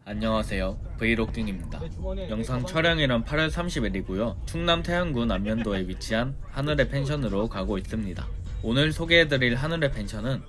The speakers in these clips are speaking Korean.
안녕하세요. 브이로깅입니다. 영상 촬영일은 8월 30일이고요. 충남 태안군 안면도에 위치한 하늘의 펜션으로 가고 있습니다. 오늘 소개해드릴 하늘의 펜션은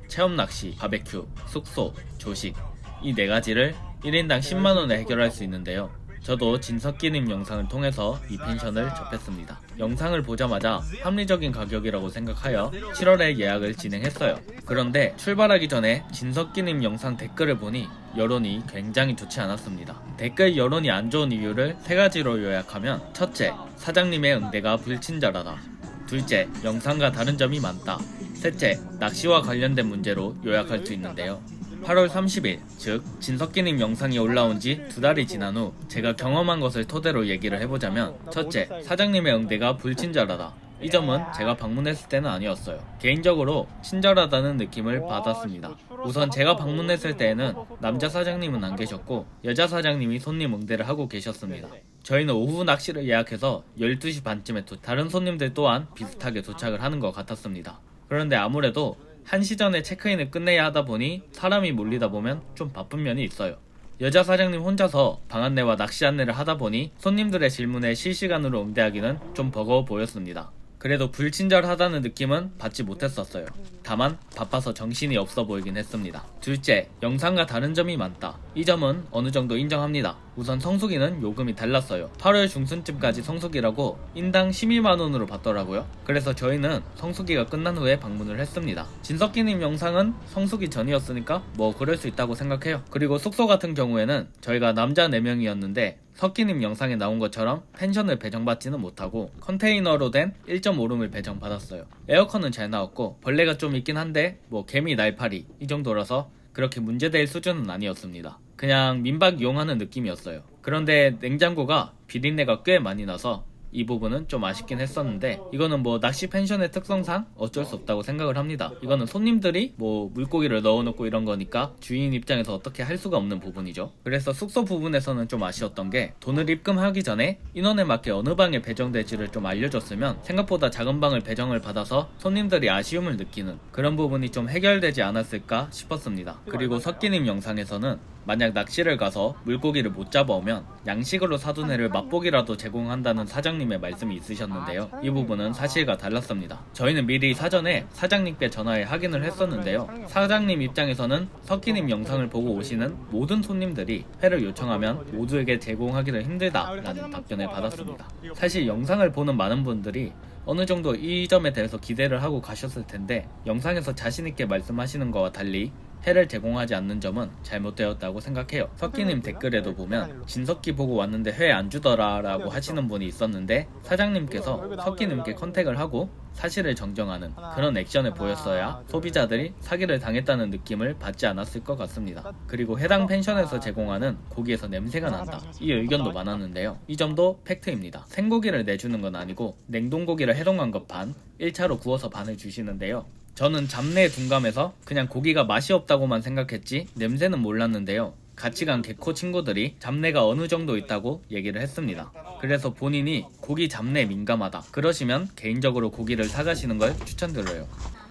체험 낚시, 바베큐, 숙소, 조식 이 4가지를 1인당 10만원에 해결할 수 있는데요. 저도 진석기님 영상을 통해서 이 펜션을 접했습니다. 영상을 보자마자 합리적인 가격이라고 생각하여 7월에 예약을 진행했어요. 그런데 출발하기 전에 진석기님 영상 댓글을 보니 여론이 굉장히 좋지 않았습니다. 댓글 여론이 안 좋은 이유를 3가지로 요약하면, 첫째, 사장님의 응대가 불친절하다. 둘째, 영상과 다른 점이 많다. 셋째, 낚시와 관련된 문제로 요약할 수 있는데요. 8월 30일, 즉 진석기님 영상이 올라온 지 2달이 지난 후 제가 경험한 것을 토대로 얘기를 해보자면, 첫째, 사장님의 응대가 불친절하다. 이 점은 제가 방문했을 때는 아니었어요. 개인적으로 친절하다는 느낌을 받았습니다. 우선 제가 방문했을 때에는 남자 사장님은 안 계셨고 여자 사장님이 손님 응대를 하고 계셨습니다. 저희는 오후 낚시를 예약해서 12시 반쯤에 다른 손님들 또한 비슷하게 도착을 하는 것 같았습니다. 그런데 아무래도 1시 전에 체크인을 끝내야 하다 보니 사람이 몰리다 보면 좀 바쁜 면이 있어요. 여자 사장님 혼자서 방 안내와 낚시 안내를 하다 보니 손님들의 질문에 실시간으로 응대하기는 좀 버거워 보였습니다. 그래도 불친절하다는 느낌은 받지 못했었어요. 다만 바빠서 정신이 없어 보이긴 했습니다. 둘째, 영상과 다른 점이 많다. 이 점은 어느 정도 인정합니다. 우선 성수기는 요금이 달랐어요. 8월 중순쯤까지 성수기라고 인당 12만원으로 받더라고요. 그래서 저희는 성수기가 끝난 후에 방문을 했습니다. 진석기님 영상은 성수기 전이었으니까 뭐 그럴 수 있다고 생각해요. 그리고 숙소 같은 경우에는 저희가 남자 4명이었는데 석기님 영상에 나온 것처럼 펜션을 배정받지는 못하고 컨테이너로 된 1.5룸을 배정받았어요. 에어컨은 잘 나왔고 벌레가 좀 있긴 한데 뭐 개미, 날파리 이 정도라서 그렇게 문제될 수준은 아니었습니다. 그냥 민박 이용하는 느낌이었어요. 그런데 냉장고가 비린내가 꽤 많이 나서 이 부분은 좀 아쉽긴 했었는데, 이거는 뭐 낚시 펜션의 특성상 어쩔 수 없다고 생각을 합니다. 이거는 손님들이 뭐 물고기를 넣어놓고 이런 거니까 주인 입장에서 어떻게 할 수가 없는 부분이죠. 그래서 숙소 부분에서는 좀 아쉬웠던 게, 돈을 입금하기 전에 인원에 맞게 어느 방에 배정될지를 좀 알려줬으면 생각보다 작은 방을 배정을 받아서 손님들이 아쉬움을 느끼는 그런 부분이 좀 해결되지 않았을까 싶었습니다. 그리고 석기님 영상에서는 만약 낚시를 가서 물고기를 못 잡아오면 양식으로 사둔 회를 맛보기라도 제공한다는 사장님의 말씀이 있으셨는데요. 이 부분은 사실과 달랐습니다. 저희는 미리 사전에 사장님께 전화해 확인을 했었는데요. 사장님 입장에서는 석기님 영상을 보고 오시는 모든 손님들이 회를 요청하면 모두에게 제공하기는 힘들다라는 답변을 받았습니다. 사실 영상을 보는 많은 분들이 어느 정도 이 점에 대해서 기대를 하고 가셨을 텐데, 영상에서 자신있게 말씀하시는 것과 달리 회를 제공하지 않는 점은 잘못되었다고 생각해요. 석기님 댓글에도 보면 진석기 보고 왔는데 회 안 주더라 라고 하시는 분이 있었는데, 사장님께서 석기님께 컨택을 하고 사실을 정정하는 그런 액션을 보였어야 소비자들이 사기를 당했다는 느낌을 받지 않았을 것 같습니다. 그리고 해당 펜션에서 제공하는 고기에서 냄새가 난다, 이 의견도 많았는데요. 이 점도 팩트입니다. 생고기를 내주는 건 아니고 냉동고기를 해동한 것 반, 1차로 구워서 반을 주시는데요. 저는 잡내에 둔감해서 그냥 고기가 맛이 없다고만 생각했지 냄새는 몰랐는데요. 같이 간 개코 친구들이 잡내가 어느 정도 있다고 얘기를 했습니다. 그래서 본인이 고기 잡내에 민감하다 그러시면 개인적으로 고기를 사가시는 걸 추천드려요.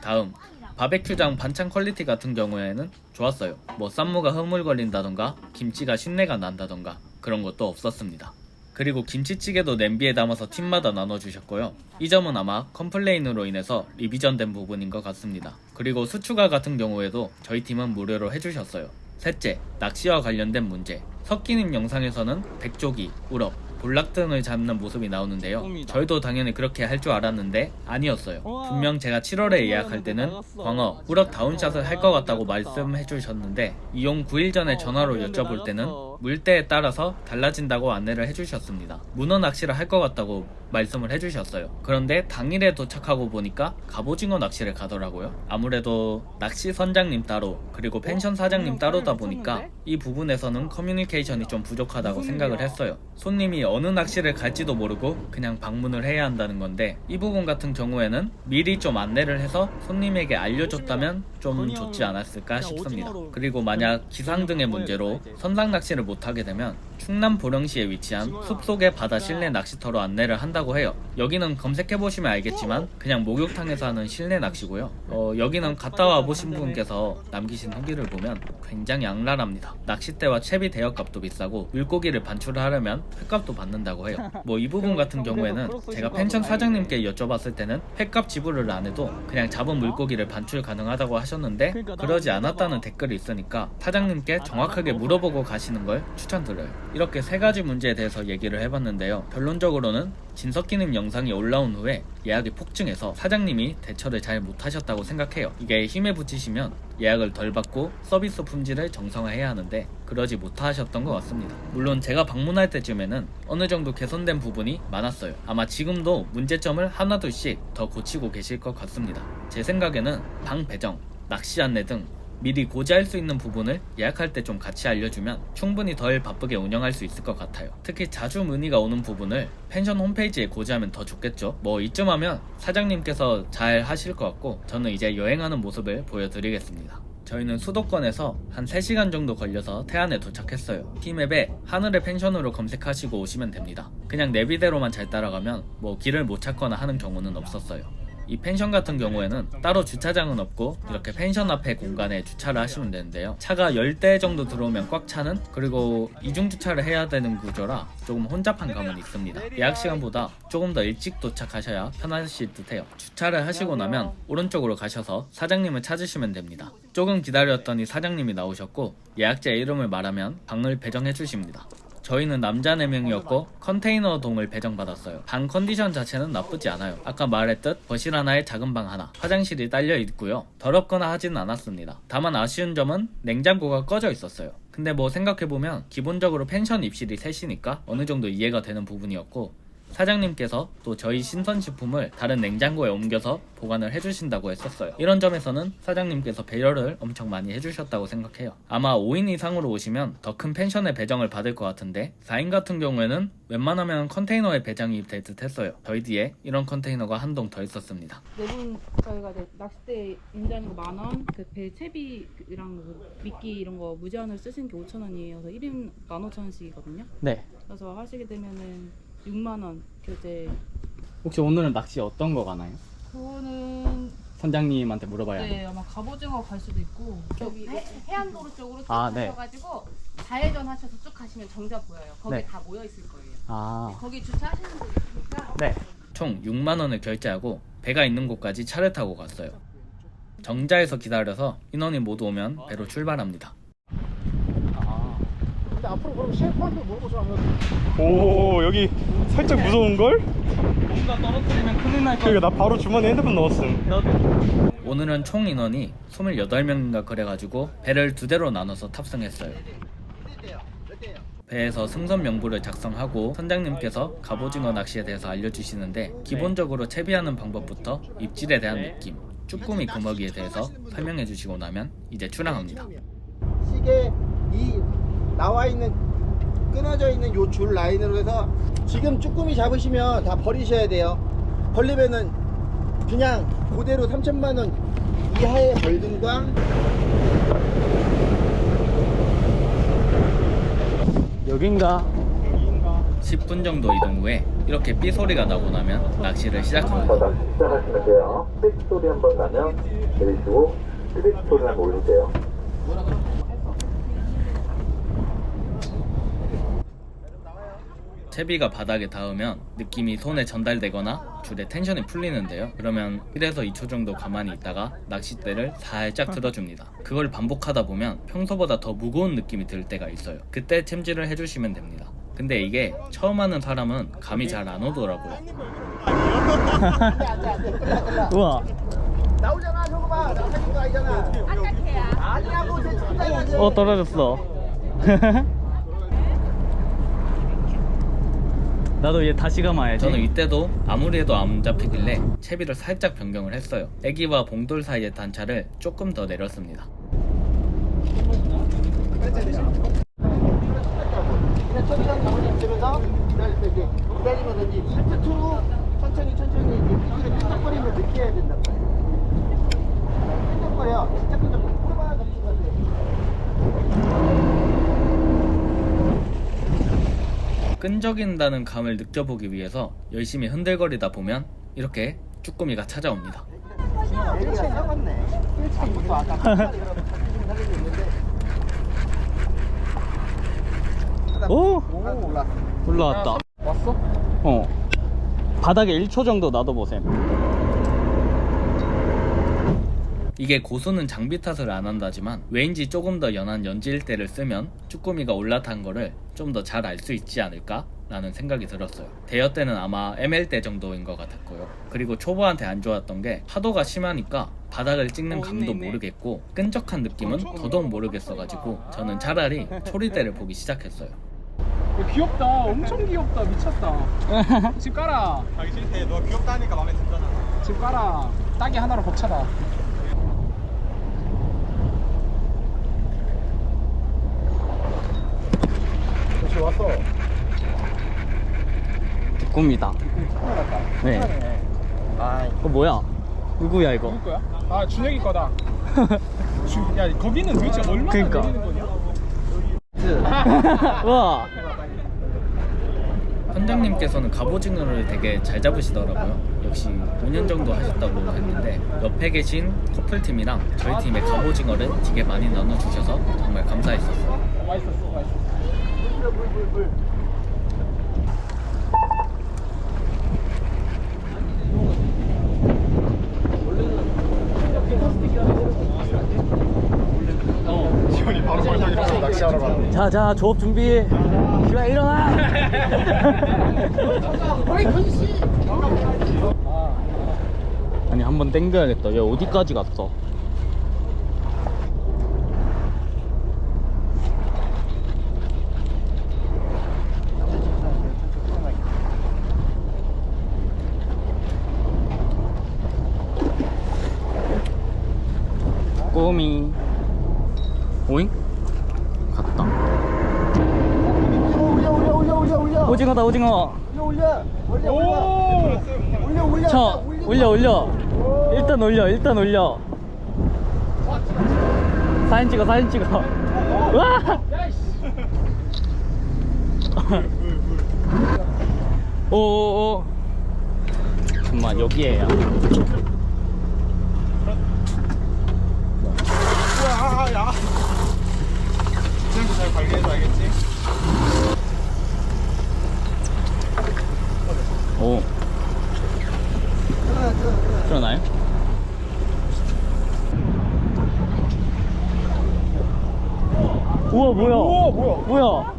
다음, 바베큐장 반찬 퀄리티 같은 경우에는 좋았어요. 뭐 쌈무가 흐물거린다던가 김치가 신내가 난다던가 그런 것도 없었습니다. 그리고 김치찌개도 냄비에 담아서 팀마다 나눠주셨고요. 이 점은 아마 컴플레인으로 인해서 리비전된 부분인 것 같습니다. 그리고 수추가 같은 경우에도 저희 팀은 무료로 해주셨어요. 셋째, 낚시와 관련된 문제. 석기님 영상에서는 백조기, 우럭, 볼락 등을 잡는 모습이 나오는데요. 저희도 당연히 그렇게 할 줄 알았는데 아니었어요. 분명 제가 7월에 예약할 때는 광어, 우럭 다운샷을 할 것 같다고 말씀해 주셨는데, 이용 9일 전에 전화로 여쭤볼 때는 물때에 따라서 달라진다고 안내를 해주셨습니다. 문어 낚시를 할 것 같다고 말씀을 해주셨어요. 그런데 당일에 도착하고 보니까 갑오징어 낚시를 가더라고요. 아무래도 낚시 선장님 따로 그리고 펜션 사장님 따로다 보니까 이 부분에서는 커뮤니케이션이 좀 부족하다고 생각을 했어요. 손님이 어느 낚시를 갈지도 모르고 그냥 방문을 해야 한다는 건데, 이 부분 같은 경우에는 미리 좀 안내를 해서 손님에게 알려줬다면 좀 좋지 않았을까 싶습니다. 그리고 만약 기상 등의 문제로 선상 낚시를 못하게 되면 충남 보령시에 위치한 숲속의 바다 실내 낚시터로 안내를 한다고 해요. 여기는 검색해보시면 알겠지만 그냥 목욕탕에서 하는 실내 낚시고요. 여기는 갔다 와 보신 분께서 남기신 후기를 보면 굉장히 악랄합니다. 낚싯대와 채비 대여값도 비싸고 물고기를 반출하려면 횟값도 받는다고 해요. 뭐 이 부분 같은 경우에는 제가 펜션 사장님께 여쭤봤을 때는 횟값 지불을 안 해도 그냥 잡은 물고기를 반출 가능하다고 하셨는데 그러지 않았다는 댓글이 있으니까 사장님께 정확하게 물어보고 가시는 걸 추천드려요. 이렇게 세 가지 문제에 대해서 얘기를 해봤는데요. 결론적으로는 진석기님 영상이 올라온 후에 예약이 폭증해서 사장님이 대처를 잘 못하셨다고 생각해요. 이게 힘에 부치시면 예약을 덜 받고 서비스 품질을 정상화해야 하는데 그러지 못하셨던 것 같습니다. 물론 제가 방문할 때쯤에는 어느 정도 개선된 부분이 많았어요. 아마 지금도 문제점을 하나둘씩 더 고치고 계실 것 같습니다. 제 생각에는 방 배정, 낚시 안내 등 미리 고지할 수 있는 부분을 예약할 때 좀 같이 알려주면 충분히 덜 바쁘게 운영할 수 있을 것 같아요. 특히 자주 문의가 오는 부분을 펜션 홈페이지에 고지하면 더 좋겠죠. 뭐 이쯤 하면 사장님께서 잘 하실 것 같고 저는 이제 여행하는 모습을 보여드리겠습니다. 저희는 수도권에서 한 3시간 정도 걸려서 태안에 도착했어요. 티맵에 하늘의 펜션으로 검색하시고 오시면 됩니다. 그냥 내비대로만 잘 따라가면 뭐 길을 못 찾거나 하는 경우는 없었어요. 이 펜션 같은 경우에는 따로 주차장은 없고 이렇게 펜션 앞에 공간에 주차를 하시면 되는데요. 차가 10대 정도 들어오면 꽉 차는, 그리고 이중 주차를 해야 되는 구조라 조금 혼잡한 감은 있습니다. 예약 시간보다 조금 더 일찍 도착하셔야 편하실 듯해요. 주차를 하시고 나면 오른쪽으로 가셔서 사장님을 찾으시면 됩니다. 조금 기다렸더니 사장님이 나오셨고 예약자 이름을 말하면 방을 배정해 주십니다. 저희는 남자 4명이었고 컨테이너 동을 배정받았어요. 방 컨디션 자체는 나쁘지 않아요. 아까 말했듯 거실 하나에 작은 방 하나, 화장실이 딸려 있고요. 더럽거나 하지는 않았습니다. 다만 아쉬운 점은 냉장고가 꺼져 있었어요. 근데 뭐 생각해보면 기본적으로 펜션 입실이 셋이니까 어느 정도 이해가 되는 부분이었고, 사장님께서 또 저희 신선식품을 다른 냉장고에 옮겨서 보관을 해주신다고 했었어요. 이런 점에서는 사장님께서 배려를 엄청 많이 해주셨다고 생각해요. 아마 5인 이상으로 오시면 더 큰 펜션에 배정을 받을 것 같은데 4인 같은 경우에는 웬만하면 컨테이너에 배정이 될 듯 했어요. 저희 뒤에 이런 컨테이너가 한 동 더 있었습니다. 네분 저희가 낚싯대 임자는 거 10,000원, 그 배 채비랑 미끼 이런 거 무제한으로 쓰시는 게 5,000원이에요. 그래서 1인 15,000원씩이거든요. 네. 그래서 하시게 되면은 6만원 교재. 혹시 오늘은 낚시 어떤 거 가나요? 그거는 선장님한테 물어봐야 네, 돼요. 아마 갑오징어 갈 수도 있고 저기 해안도로 쪽으로 쭉 아, 네. 가셔가지고 좌회전 하셔서 쭉 가시면 정자 보여요. 거기 네. 다 모여 있을 거예요. 아, 거기 주차하시는 분 있으니까. 네. 총 6만원을 결제하고 배가 있는 곳까지 차를 타고 갔어요. 정자에서 기다려서 인원이 모두 오면 배로 출발합니다. 근데 앞으로 그럼 셰프한테 물어보자. 오, 여기 살짝 무서운걸? 뭔가 떨어뜨리면 큰일 날 그러니까 나 바로 주머니에 핸드폰 넣었음. 오늘은 총 인원이 28명인가 그래가지고 배를 2대로 나눠서 탑승했어요. 배에서 승선 명부를 작성하고 선장님께서 갑오징어 낚시에 대해서 알려주시는데 기본적으로 채비하는 방법부터 입질에 대한 느낌, 쭈꾸미 금어기에 대해서 설명해 주시고 나면 이제 출항합니다. 시계 이 나와 있는 끊어져 있는 요 줄 라인으로 해서 지금 쭈꾸미 잡으시면 다 버리셔야 돼요. 벌리면은 그냥 그대로 3,000만 원 이하의 벌금과 여긴가? 10분 정도 이동 후에 이렇게 삐 소리가 나고 나면 낚시를 시작합니다. 낚시 시작하시면 돼요. 삐 소리 한번 나면 내리시고 삐 소리 한번 올리세요. 채비가 바닥에 닿으면 느낌이 손에 전달되거나 줄에 텐션이 풀리는데요. 그러면 1에서 2초 정도 가만히 있다가 낚싯대를 살짝 들어줍니다. 그걸 반복하다 보면 평소보다 더 무거운 느낌이 들 때가 있어요. 그때 챔질을 해주시면 됩니다. 근데 이게 처음 하는 사람은 감이 잘 안 오더라고요. 우와. 나오잖아. 저거 봐. 나가는 거 아니잖아. 아니라고 제 천장이지. 떨어졌어. 나도 얘 다시 감아야지. 저는 이때도 아무리 해도 안 잡히길래 채비를 살짝 변경을 했어요. 애기와 봉돌 사이의 단차를 조금 더 내렸습니다. 천천히 가만히 있으면서 기다리면서 이제 살짝 투로 천천히 이제 삐끼를 끈적거리면 느껴야 된단 말이에요. 끈적거려. 진짜 끈적인다는 감을 느껴보기 위해서 열심히 흔들거리다 보면 이렇게 쭈꾸미가 찾아옵니다. 얘기가 썩었네. 1차부터 아까 살리고 있는데. 오! 올라. 올라왔다. 왔어? 어. 바닥에 1초 정도 놔둬보셈. 이게 고수는 장비 탓을 안 한다지만 왜인지 조금 더 연한 연지일대를 쓰면 쭈꾸미가 올라탄 거를 좀 더 잘 알 수 있지 않을까? 라는 생각이 들었어요. 대여 때는 아마 ML대 정도인 것 같았고요. 그리고 초보한테 안 좋았던 게 파도가 심하니까 바닥을 찍는 감도 모르겠고 끈적한 느낌은 더더욱 모르겠어가지고 저는 차라리 초리대를 보기 시작했어요. 귀엽다. 엄청 귀엽다. 미쳤다. 집 깔아. 자기 싫대. 너 귀엽다 하니까 마음에 든잖아. 집 깔아. 딱이 하나로 벅차다. 그렇지 왔어. 쭈꾸미다. 네. 아, 뭐야? 누구야 이거? 누구 거야? 아 준혁이 거다. 야 거기는 도대체 얼마나 그러니까. 내리는 거냐? 와. 선장님께서는 갑오징어를 되게 잘 잡으시더라고요. 역시 5년 정도 하셨다고 했는데 옆에 계신 커플팀이랑 저희 팀의 갑오징어를 되게 많이 나눠주셔서 정말 감사했었어요. 맛있었어. 맛있었어. 지원이 바로 발사기로 낚시하러 가는. 자자 조업 준비. 야 일어나. 아니 한번 땡겨야겠다. 얘 어디까지 갔어? 꼬미. 오잉? 갔다. 올려. 오징어다 오징어. 올려. 쳐 올려. 일단 올려. 사진 찍어. 와. 오오오. 잠깐만 여기에야. 야. 잘 관리해서 알겠지? 오. 일어나요? 우와 뭐야?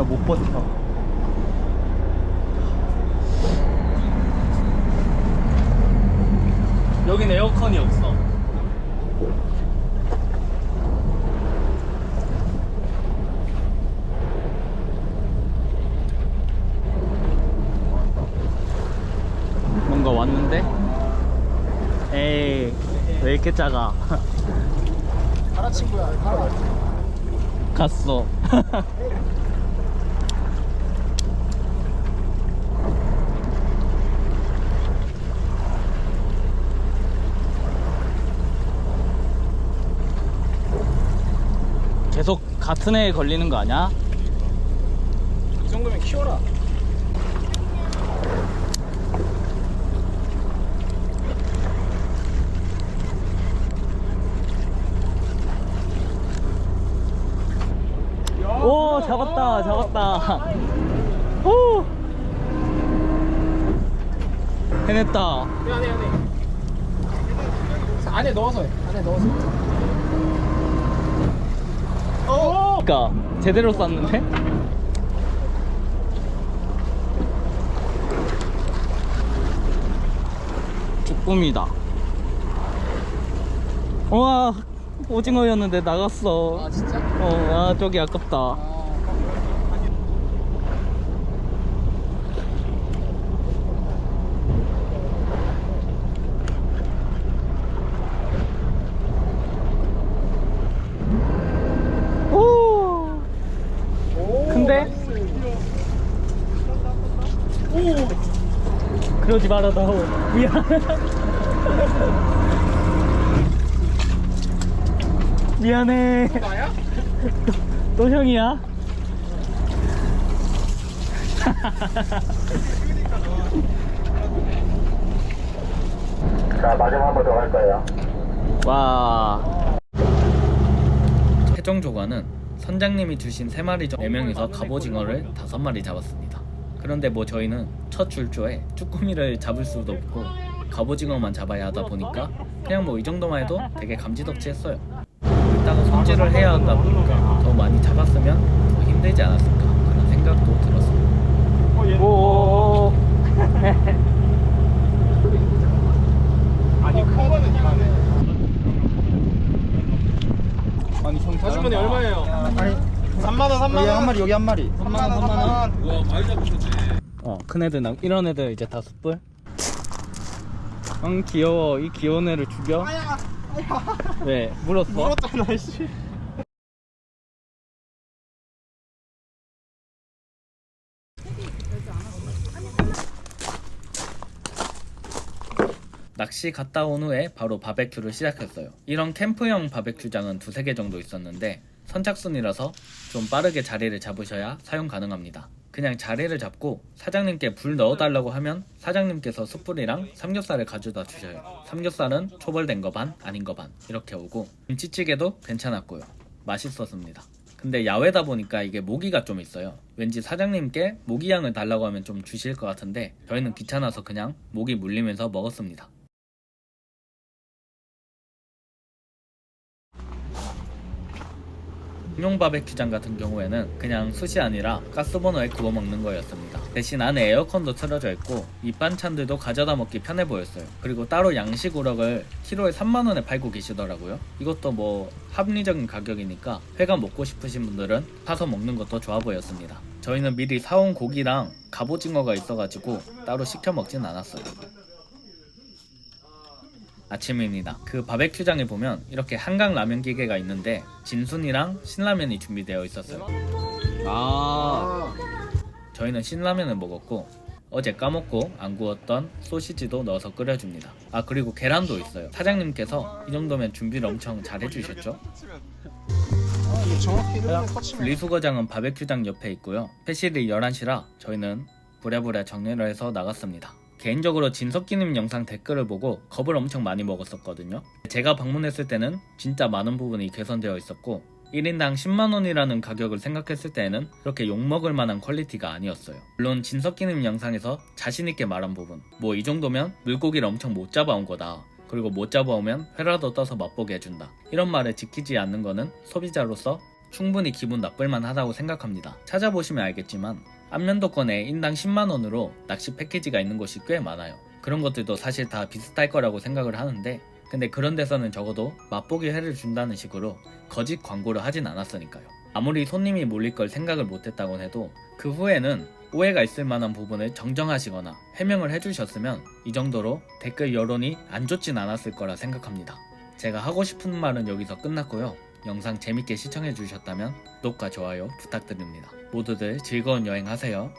못 버텨. 여긴 에어컨이 없어. 뭔가 왔는데? 에이, 왜 이렇게 작아? 가라 친구야. 가라. 갔어. 계속 같은 애에 걸리는 거 아니야? 이 정도면 키워라. 오, 잡았다. 오, 해냈다. 안에 넣어서 해. 그러니까 제대로 쐈는데? 쭈꾸미다. 우와, 오징어였는데 나갔어. 아 진짜? 아 저기 아깝다. 오, 근데? 오. 그러지 말아다오. 미안해. 미안해. 나야? 또 형이야? 자, 마지막 한 번 더 갈 거예요. 와. 최종 조과는 선장님이 주신 3마리 중 4명이서 갑오징어를 5마리 잡았습니다. 그런데 뭐 저희는 첫 출조에 쭈꾸미를 잡을 수도 없고 갑오징어만 잡아야 하다 보니까 그냥 뭐 이 정도만 해도 되게 감지덕지했어요. 이따가 손질을 해야 하다 보니까 더 많이 잡았으면 더 힘들지 않았을까 그런 생각도 들었어요. 오. 아니 큰 거는 이만해. 아니 형 다시만이 얼마예요? 아니 3만원 3만원 한 마리 여기 한 마리. 3만원 큰 애들 이런 애들 이제 다 숯불. 귀여워. 이 귀여운 애를 죽여? 왜? 물었어? 물었잖아 씨. 낚시 갔다 온 후에 바로 바베큐를 시작했어요. 이런 캠프용 바베큐장은 2-3개 정도 있었는데 선착순이라서 좀 빠르게 자리를 잡으셔야 사용 가능합니다. 그냥 자리를 잡고 사장님께 불 넣어달라고 하면 사장님께서 숯불이랑 삼겹살을 가져다 주셔요. 삼겹살은 초벌된 거 반, 아닌 거 반 이렇게 오고 김치찌개도 괜찮았고요. 맛있었습니다. 근데 야외다 보니까 이게 모기가 좀 있어요. 왠지 사장님께 모기향을 달라고 하면 좀 주실 것 같은데 저희는 귀찮아서 그냥 모기 물리면서 먹었습니다. 공용 바베큐장 같은 경우에는 그냥 숯이 아니라 가스버너에 구워 먹는 거였습니다. 대신 안에 에어컨도 틀어져 있고 밑반찬들도 가져다 먹기 편해 보였어요. 그리고 따로 양식 우럭을 키로에 3만원에 팔고 계시더라고요. 이것도 뭐 합리적인 가격이니까 회가 먹고 싶으신 분들은 사서 먹는 것도 좋아 보였습니다. 저희는 미리 사온 고기랑 갑오징어가 있어가지고 따로 시켜 먹진 않았어요. 아침입니다. 그 바베큐장에 보면 이렇게 한강 라면 기계가 있는데 진순이랑 신라면이 준비되어 있었어요. 저희는 신라면을 먹었고 어제 까먹고 안 구웠던 소시지도 넣어서 끓여줍니다. 그리고 계란도 있어요. 사장님께서 이 정도면 준비를 엄청 잘 해주셨죠? 분리수거장은 바베큐장 옆에 있고요. 회실이 11시라 저희는 부랴부랴 정리를 해서 나갔습니다. 개인적으로 진석기님 영상 댓글을 보고 겁을 엄청 많이 먹었었거든요. 제가 방문했을 때는 진짜 많은 부분이 개선되어 있었고 1인당 10만원이라는 가격을 생각했을 때에는 그렇게 욕먹을 만한 퀄리티가 아니었어요. 물론 진석기님 영상에서 자신있게 말한 부분 뭐 이 정도면 물고기를 엄청 못 잡아온 거다. 그리고 못 잡아오면 회라도 떠서 맛보게 해준다. 이런 말을 지키지 않는 거는 소비자로서 충분히 기분 나쁠만 하다고 생각합니다. 찾아보시면 알겠지만 안면도권에 인당 10만원으로 낚시 패키지가 있는 곳이 꽤 많아요. 그런 것들도 사실 다 비슷할 거라고 생각을 하는데 근데 그런 데서는 적어도 맛보기 회를 준다는 식으로 거짓 광고를 하진 않았으니까요. 아무리 손님이 몰릴 걸 생각을 못했다곤 해도 그 후에는 오해가 있을 만한 부분을 정정하시거나 해명을 해주셨으면 이 정도로 댓글 여론이 안 좋진 않았을 거라 생각합니다. 제가 하고 싶은 말은 여기서 끝났고요. 영상 재밌게 시청해주셨다면 구독과 좋아요 부탁드립니다. 모두들 즐거운 여행 하세요.